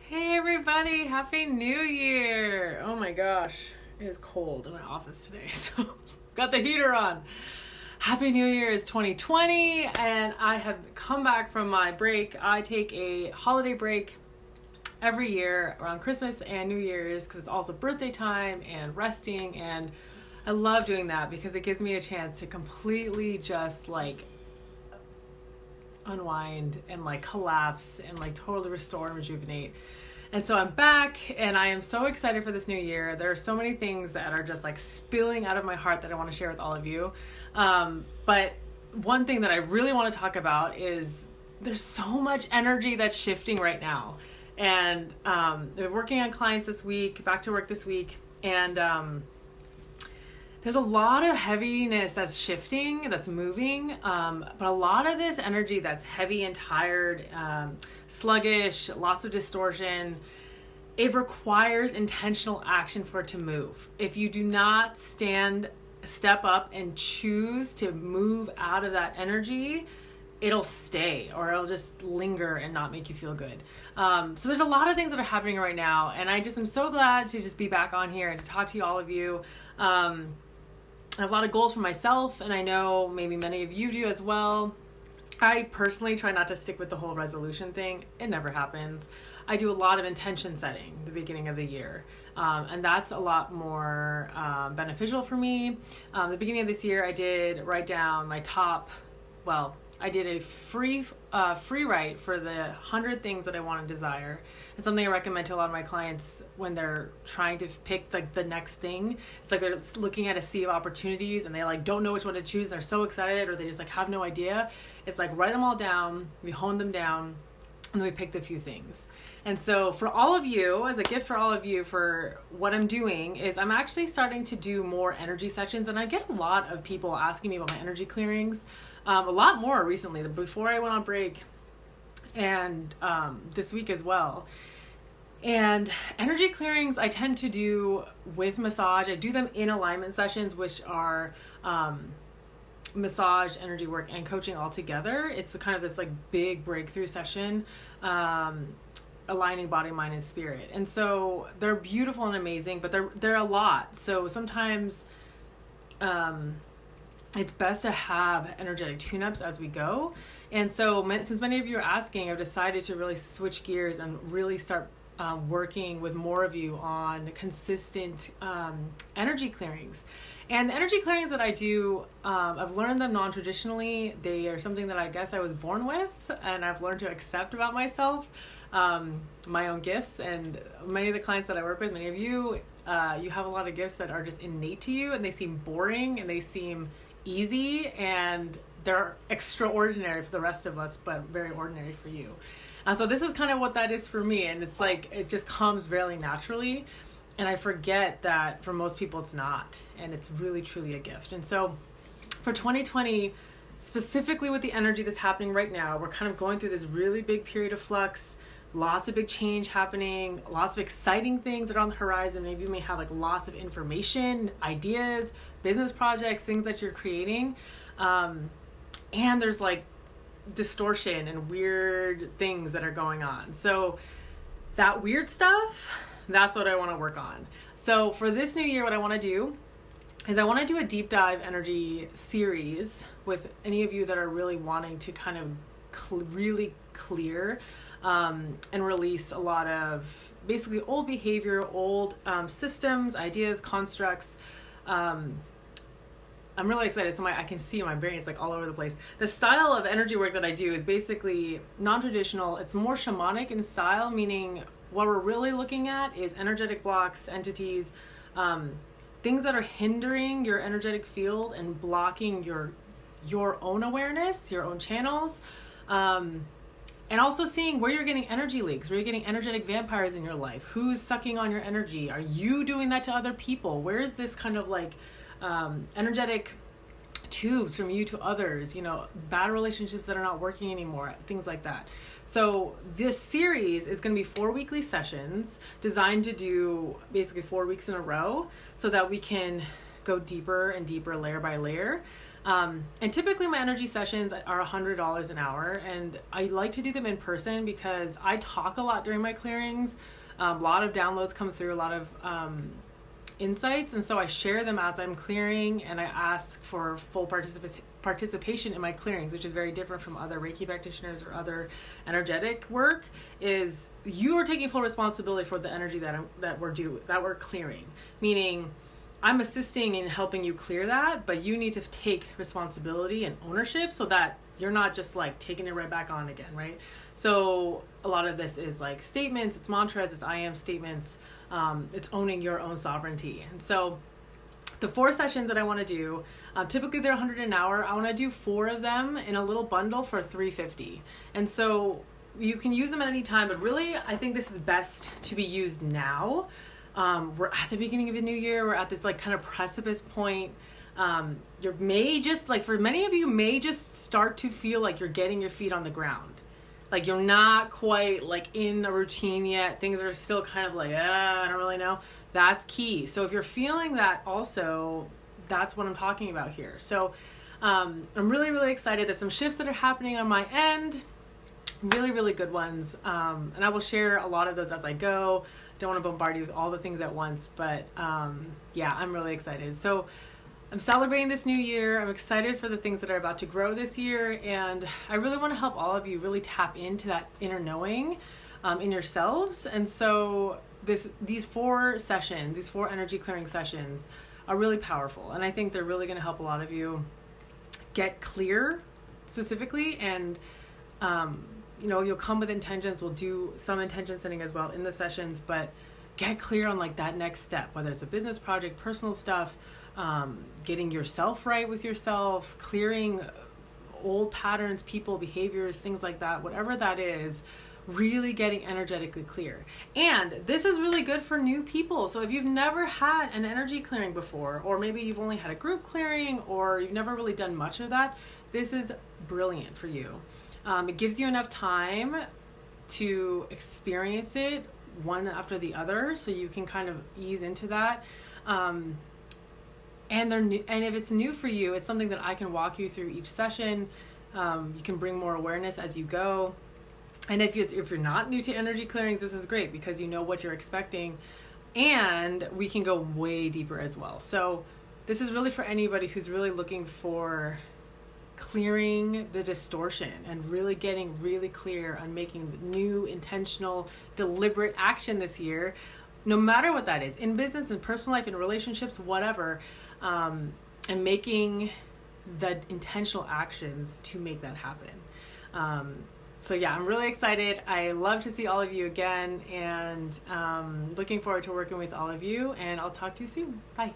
Hey everybody, Happy New Year! Oh my gosh, it is cold in my office today, so got the heater on. Happy New Year is 2020, and I have come back from my break. I take a holiday break every year around Christmas and New Year's because it's also birthday time and resting, and I love doing that because it gives me a chance to completely just unwind and collapse and totally restore and rejuvenate. And so I'm back and I am so excited for this new year. There are so many things that are just spilling out of my heart that I want to share with all of you. But one thing that I really want to talk about is there's so much energy that's shifting right now. And I've been working on clients this week, back to work this week, and there's a lot of heaviness that's shifting, that's moving, but a lot of this energy that's heavy and tired, sluggish, lots of distortion, it requires intentional action for it to move. If you do not step up and choose to move out of that energy, it'll stay or it'll just linger and not make you feel good. So there's a lot of things that are happening right now, and I just am so glad to just be back on here and to talk to all of you. I have a lot of goals for myself, and I know maybe many of you do as well. I personally try not to stick with the whole resolution thing. It never happens. I do a lot of intention setting the beginning of the year, and that's a lot more beneficial for me. The beginning of this year, I did write down my I did a free write for the 100 things that I want and desire. It's something I recommend to a lot of my clients when they're trying to pick the next thing. It's like they're looking at a sea of opportunities and they don't know which one to choose. They're so excited, or they just have no idea. It's write them all down, we hone them down, and then we pick the few things. And so for all of you, as a gift for all of you, for what I'm doing is I'm actually starting to do more energy sessions, and I get a lot of people asking me about my energy clearings. A lot more recently, before I went on break, and this week as well. And energy clearings I tend to do with massage. I do them in alignment sessions, which are massage, energy work, and coaching all together. It's kind of this big breakthrough session, aligning body, mind, and spirit. And so they're beautiful and amazing, but they're a lot. So sometimes it's best to have energetic tune-ups as we go. And so since many of you are asking, I've decided to really switch gears and really start working with more of you on consistent energy clearings. And the energy clearings that I do, I've learned them non-traditionally. They are something that I guess I was born with, and I've learned to accept about myself, my own gifts. And many of the clients that I work with, many of you, you have a lot of gifts that are just innate to you, and they seem boring and they seem easy, and they're extraordinary for the rest of us, but very ordinary for you. So this is kind of what that is for me, and it's it just comes really naturally, and I forget that for most people it's not, and it's really truly a gift. And so for 2020, specifically with the energy that's happening right now, we're kind of going through this really big period of flux, lots of big change happening, lots of exciting things that are on the horizon. Maybe you may have lots of information, ideas, business projects, things that you're creating. And there's distortion and weird things that are going on. So that weird stuff, that's what I want to work on. So for this new year, what I want to do is I want to do a deep dive energy series with any of you that are really wanting to kind of really clear and release a lot of basically old behavior, old systems, ideas, constructs. I'm really excited. So I can see my brain, it's all over the place. The style of energy work that I do is basically non-traditional. It's more shamanic in style, meaning what we're really looking at is energetic blocks, entities, things that are hindering your energetic field and blocking your own awareness, your own channels. And also seeing where you're getting energy leaks, where you're getting energetic vampires in your life. Who's sucking on your energy? Are you doing that to other people? Where is this kind of energetic tubes from you to others, bad relationships that are not working anymore, things like that. So this series is going to be 4 weekly sessions designed to do basically 4 weeks in a row so that we can go deeper and deeper, layer by layer. And typically my energy sessions are $100 an hour, and I like to do them in person because I talk a lot during my clearings. A lot of downloads come through, a lot of insights, and so I share them as I'm clearing, and I ask for full participation in my clearings, which is very different from other Reiki practitioners or other energetic work. Is you are taking full responsibility for the energy that we're clearing, meaning I'm assisting in helping you clear that, but you need to take responsibility and ownership so that you're not just like taking it right back on again, right? So a lot of this is like statements, it's mantras, it's I am statements, it's owning your own sovereignty. And so the 4 sessions that I want to do, typically they're $100 an hour. I want to do 4 of them in a little bundle for $350. And so you can use them at any time, but really I think this is best to be used now. We're at the beginning of a new year. We're at this like kind of precipice point. You may just like, for many of you may just start to feel like you're getting your feet on the ground. Like you're not quite like in a routine yet. Things are still kind of like, I don't really know. That's key. So if you're feeling that also, that's what I'm talking about here. So I'm really, really excited. There's some shifts that are happening on my end. Really, really good ones. And I will share a lot of those as I go. Don't want to bombard you with all the things at once, but yeah, I'm really excited. So I'm celebrating this new year. I'm excited for the things that are about to grow this year, and I really want to help all of you really tap into that inner knowing in yourselves. And so these 4 sessions, these 4 energy clearing sessions are really powerful, and I think they're really going to help a lot of you get clear specifically. And you'll come with intentions. We'll do some intention setting as well in the sessions, but get clear on like that next step, whether it's a business project, personal stuff, getting yourself right with yourself, clearing old patterns, people, behaviors, things like that, whatever that is, really getting energetically clear. And this is really good for new people. So if you've never had an energy clearing before, or maybe you've only had a group clearing, or you've never really done much of that, this is brilliant for you. It gives you enough time to experience it one after the other, so you can kind of ease into that. And they're new, and if it's new for you, it's something that I can walk you through each session. You can bring more awareness as you go. And if you're not new to energy clearings, this is great because you know what you're expecting, and we can go way deeper as well. So this is really for anybody who's really looking for clearing the distortion and really getting really clear on making new, intentional, deliberate action this year, no matter what that is, in business, in personal life, in relationships, whatever, and making the intentional actions to make that happen. So yeah, I'm really excited. I love to see all of you again, and looking forward to working with all of you, and I'll talk to you soon. Bye.